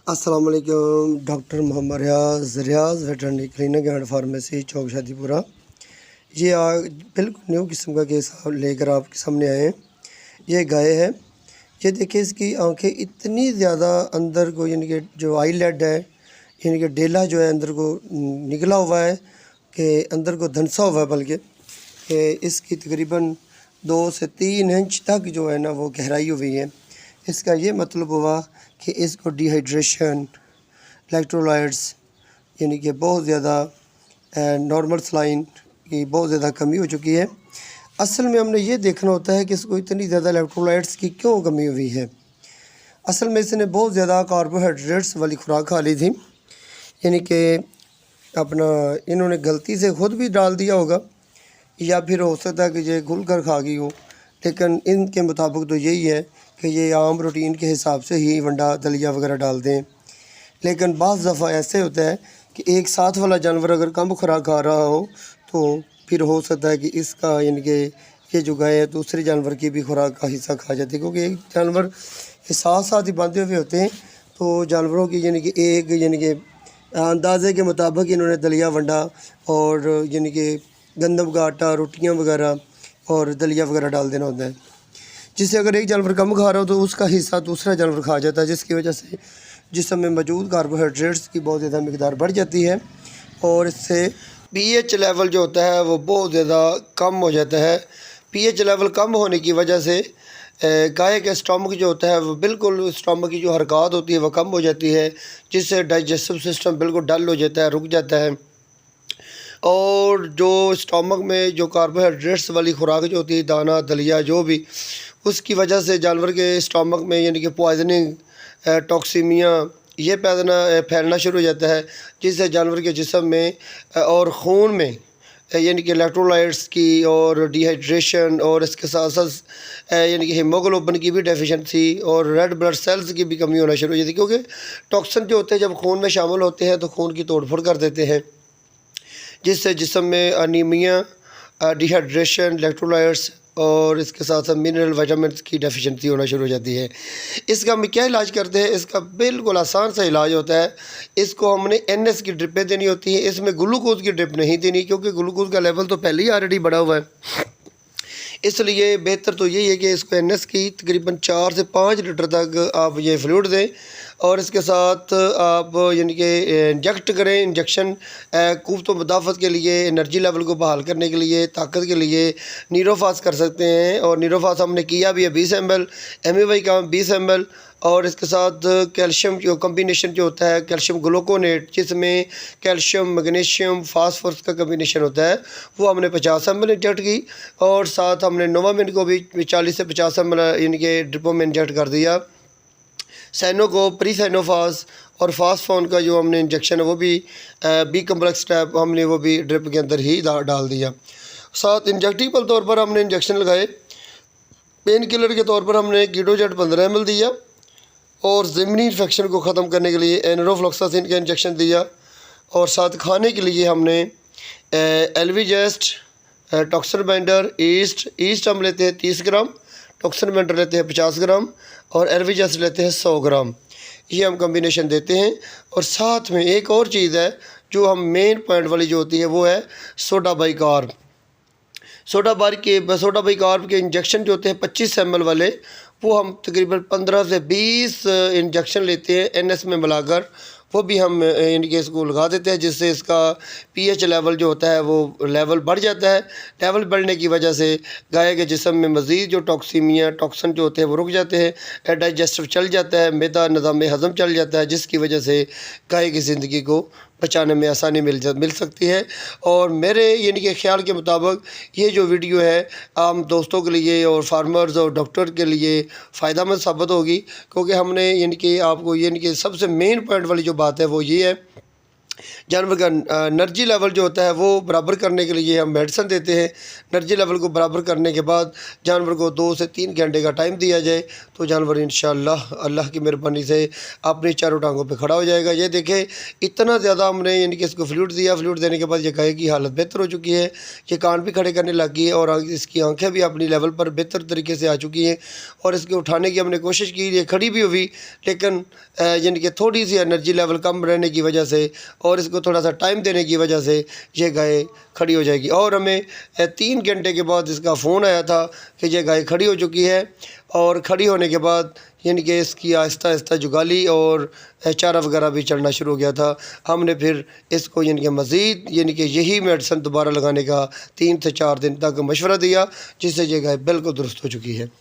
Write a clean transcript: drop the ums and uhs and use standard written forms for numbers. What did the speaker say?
अस्सलाम वालेकुम। Doctor Mohammad Riyaz veterinary clinic and pharmacy Chowk Shadipura. ये बिल्कुल न्यू किस्म का केस लेकर आपके सामने आए हैं। ये गाय है। ये देखिए, इसकी आंखें इतनी ज़्यादा अंदर को, यानी कि जो आईलेड है, यानी कि डेला जो है अंदर को निकला हुआ है, कि अंदर को धंसा हुआ है, बल्कि इसकी तकरीबन 2 से 3 इंच तक जो है ना वो गहराई हुई है। इसका ये मतलब हुआ कि इसको डिहाइड्रेशन, इलेक्ट्रोलाइट्स, यानी कि बहुत ज़्यादा नॉर्मल सलाइन की बहुत ज़्यादा कमी हो चुकी है। असल में हमने ये देखना होता है कि इसको इतनी ज़्यादा इलेक्ट्रोलाइट्स की क्यों कमी हुई है। असल में इसने बहुत ज़्यादा कार्बोहाइड्रेट्स वाली खुराक खा ली थी, यानी कि अपना इन्होंने गलती से ख़ुद भी डाल दिया होगा, या फिर हो सकता है कि ये घुल कर खा गई हो। लेकिन इनके मुताबिक तो यही है कि ये आम रूटीन के हिसाब से ही वंडा दलिया वगैरह डाल दें। लेकिन बाज़ दफ़ा ऐसे होता है कि एक साथ वाला जानवर अगर कम खुराक खा रहा हो तो फिर हो सकता है कि इसका, यानी कि ये जो गाय है दूसरे जानवर की भी खुराक का हिस्सा खा जाती है, क्योंकि एक जानवर के साथ साथ ही बांधे हुए होते हैं। तो जानवरों की यानी कि यानी कि अंदाज़े के मुताबिक इन्होंने दलिया वंडा और यानी कि गंदम का आटा, रोटियाँ वगैरह और दलिया वगैरह डाल देना होता है, जिससे अगर एक जानवर कम खा रहा हो तो उसका हिस्सा दूसरा जानवर खा जाता है, जिसकी वजह से जिस्म में मौजूद कार्बोहाइड्रेट्स की बहुत ज़्यादा मिकदार बढ़ जाती है और इससे पीएच लेवल जो होता है वो बहुत ज़्यादा कम हो जाता है। पीएच लेवल कम होने की वजह से गाय के स्टमक जो होता है वो बिल्कुल, स्टमक की जो हरकत होती है वो कम हो जाती है, जिससे डाइजेस्टिव सिस्टम बिल्कुल डल हो जाता है, रुक जाता है। और जो स्टमक में जो कार्बोहाइड्रेट्स वाली खुराक जो होती है, दाना दलिया जो भी, उसकी वजह से जानवर के स्टमक में यानी कि पॉइजनिंग, टॉक्सीमिया ये फैलना शुरू हो जाता है, जिससे जानवर के जिस्म में और खून में यानी कि इलेक्ट्रोलाइट्स की और डिहाइड्रेशन और इसके साथ साथ यानी कि हीमोग्लोबिन की भी डेफिशिएंसी और रेड ब्लड सेल्स की भी कमी होना शुरू हो जाती है, क्योंकि टॉक्सिन जो होते हैं जब खून में शामिल होते हैं तो खून की तोड़फोड़ कर देते हैं, जिससे जिस्म में अनीमिया, डिहाइड्रेशन, इलेक्ट्रोलाइट्स और इसके साथ साथ मिनरल विटामिन्स की डेफिशिएंसी होना शुरू हो जाती है। इसका हम क्या इलाज करते हैं? इसका बिल्कुल आसान सा इलाज होता है। इसको हमने एनएस की ड्रिपें देनी होती हैं, इसमें ग्लूकोज की ड्रिप नहीं देनी, क्योंकि ग्लूकोज का लेवल तो पहले ही ऑलरेडी बढ़ा हुआ है। इसलिए बेहतर तो यही है कि इसको एनएस की तकरीबन 4 से 5 लीटर तक आप ये फ्लूइड दें और इसके साथ आप यानी कि इंजेक्ट करें। इंजेक्शन कुव्वत मुदाफ़त के लिए, एनर्जी लेवल को बहाल करने के लिए, ताकत के लिए नीरोफास कर सकते हैं। और नीरोफास हमने किया भी है 20 ml, एमएवाई का 20 ml, और इसके साथ कैल्शियम जो कम्बिनेशन जो होता है, कैल्शियम ग्लूकोनेट, जिसमें कैल्शियम, मैग्नीशियम, फास्फोरस का कम्बिनेशन होता है, वो हमने 50 ml इंजेक्ट की। और साथ हमने नोवामिन को भी 40 से 50 ml यानी कि ड्रिपों में इंजेक्ट कर दिया। सैनो को प्रीसैनोफास और फास्फोन का जो हमने इंजेक्शन है वो भी बी कम्प्लेक्स टैप हमने वो भी ड्रिप के अंदर ही डाल दिया। साथ इंजेक्टिबल तौर पर हमने इंजेक्शन लगाए। पेन किलर के तौर पर हमने कीटोजेट 15 ml दिया और ज़मीनी इन्फेक्शन को ख़त्म करने के लिए एनरोफ्लॉक्सासिन का इंजेक्शन दिया। और साथ खाने के लिए हमने एल्विजेस्ट, टॉक्सिन बाइंडर, ईस्ट हम लेते हैं 30 ग्राम, टॉक्सिन बाइंडर लेते हैं 50 ग्राम और एल्विजेस्ट लेते हैं 100 ग्राम। ये हम कम्बिनेशन देते हैं। और साथ में एक और चीज़ है जो हम मेन पॉइंट वाली जो होती है वो है सोडा बाइकार्ब। सोडा बाइकार्ब के इंजेक्शन जो होते हैं 25 ml वाले, वो हम तकरीबन 15 से 20 इंजेक्शन लेते हैं एनएस में मिलाकर, वो भी हम यानी कि इसको लगा देते हैं, जिससे इसका पीएच लेवल जो होता है वो लेवल बढ़ जाता है। लेवल बढ़ने की वजह से गाय के जिस्म में मज़ीद जो टॉक्सीमिया, टॉक्सिन जो होते हैं वो रुक जाते हैं, डाइजेस्टिव चल जाता है, मैदा निज़ाम हज़म चल जाता है, जिसकी वजह से गाय की ज़िंदगी को बचाने में आसानी मिल सकती है। और मेरे यानी कि ख्याल के मुताबिक ये जो वीडियो है आम दोस्तों के लिए और फार्मर्स और डॉक्टर के लिए फ़ायदेमंद साबित होगी, क्योंकि हमने यानी कि आपको यानी कि सबसे मेन पॉइंट वाली जो बात है वो ये है जानवर का एनर्जी लेवल जो होता है वो बराबर करने के लिए हम मेडिसिन देते हैं। एनर्जी लेवल को बराबर करने के बाद जानवर को 2 से 3 घंटे का टाइम दिया जाए तो जानवर इंशाअल्लाह अल्लाह की मेहरबानी से अपनी चारों टांगों पे खड़ा हो जाएगा। ये देखें इतना ज़्यादा हमने यानी कि इसको फ्लूइड दिया। फ्लूइड देने के बाद ये गाय की हालत बेहतर हो चुकी है, ये कान भी खड़े करने लग गई है और इसकी आँखें भी अपनी लेवल पर बेहतर तरीके से आ चुकी हैं। और इसके उठाने की हमने कोशिश की, ये खड़ी भी हुई, लेकिन यानी कि थोड़ी सी एनर्जी लेवल कम रहने की वजह से और इसको थोड़ा सा टाइम देने की वजह से ये गाय खड़ी हो जाएगी। और हमें 3 घंटे के बाद इसका फ़ोन आया था कि ये गाय खड़ी हो चुकी है। और खड़ी होने के बाद यानी कि इसकी आहिस्ता आहिस्ता जुगाली और चारा वगैरह भी चढ़ना शुरू हो गया था। हमने फिर इसको यानी कि मज़ीद यानी कि यही मेडिसिन दोबारा लगाने का 3 से 4 दिन तक मशवरा दिया, जिससे ये गाय बिल्कुल दुरुस्त हो चुकी है।